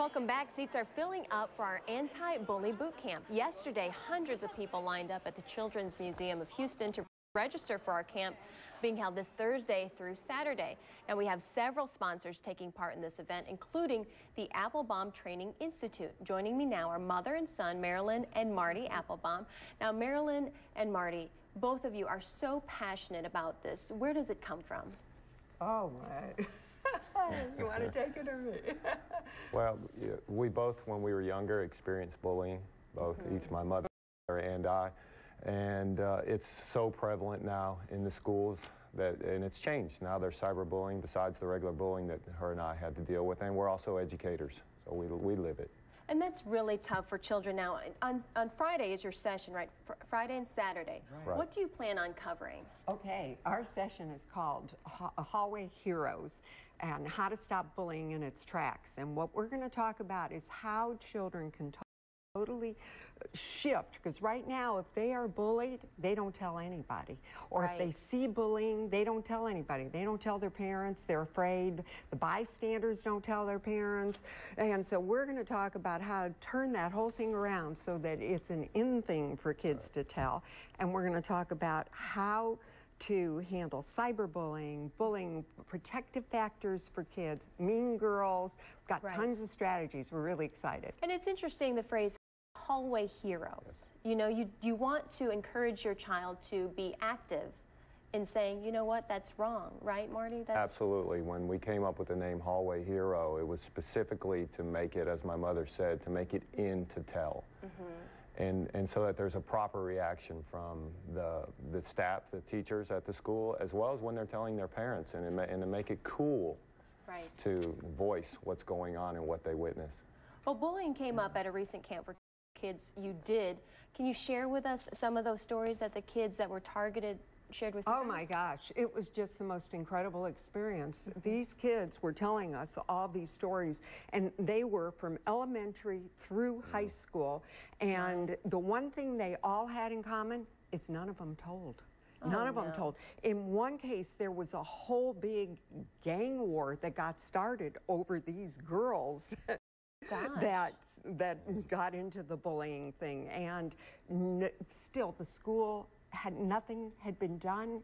Welcome back. Seats are filling up for our anti-bully boot camp. Yesterday, hundreds of people lined up at the Children's Museum of Houston to register for our camp being held this Thursday through Saturday. Now, we have several sponsors taking part in this event, including the Appelbaum Training Institute. Joining me now are mother and son, Marilyn and Marty Appelbaum. Now, Marilyn and Marty, both of you are so passionate about this. Where does it come from? Oh, my. You want to take it or me? Well, we both, when we were younger, experienced bullying, both, each my mother and I. And it's so prevalent now in the schools and it's changed. Now there's cyberbullying besides the regular bullying that her and I had to deal with, and we're also educators, so we live it. And that's really tough for children now. On Friday is your session, right? Friday and Saturday. Right. What do you plan on covering? Okay, our session is called Hallway Heroes and how to stop bullying in its tracks. And what we're going to talk about is how children can totally shift, because right now if they are bullied, they don't tell anybody. Or if they see bullying, they don't tell anybody. They don't tell their parents. They're afraid. The bystanders don't tell their parents. And so we're going to talk about how to turn that whole thing around so that it's an in thing for kids to tell. And we're going to talk about how to handle cyberbullying, bullying, protective factors for kids, mean girls. We've got tons of strategies. We're really excited. And it's interesting, the phrase hallway heroes. You know, you want to encourage your child to be active in saying, you know what, that's wrong, right, Marty? Absolutely. When we came up with the name Hallway Hero, it was specifically to make it, as my mother said, to make it in to tell. And so that there's a proper reaction from the staff, the teachers at the school, as well as when they're telling their parents, and to make it cool to voice what's going on and what they witness. Well, bullying came up at a recent camp for kids you did. Can you share with us some of those stories that the kids that were targeted shared with you? Oh my gosh, it was just the most incredible experience. These kids were telling us all these stories, and they were from elementary through high school, and the one thing they all had in common is none of them told. None of them told. In one case, there was a whole big gang war that got started over these girls that got into the bullying thing, and still the school nothing had been done,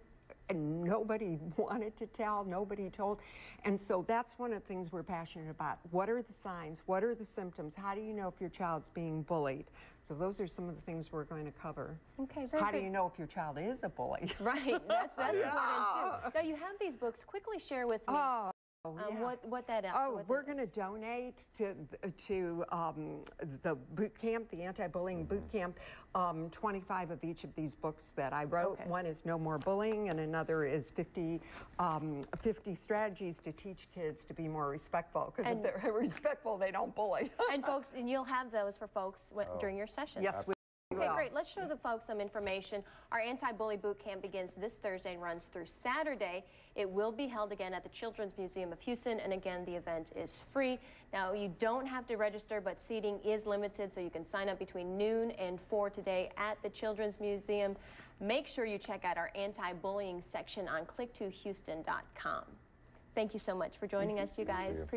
and nobody wanted to tell, nobody told. And so that's one of the things we're passionate about. What are the signs? What are the symptoms? How do you know if your child's being bullied? So those are some of the things we're going to cover. Okay, very How good. do you know if your child is a bully? Right, that's important too. Now you have these books. Quickly share with me. We're going to donate to the boot camp, the anti-bullying boot camp, 25 of each of these books that I wrote. One is No More Bullying, and another is 50 strategies to teach kids to be more respectful, because if they're respectful, they don't bully. And folks, and you'll have those for folks during your session. Yes, we Okay, great. Let's show the folks some information. Our anti-bully boot camp begins this Thursday and runs through Saturday. It will be held again at the Children's Museum of Houston, and again, the event is free. Now, you don't have to register, but seating is limited, so you can sign up between noon and 4 today at the Children's Museum. Make sure you check out our anti-bullying section on click2houston.com. Thank you so much for joining us, you guys. Appreciate it.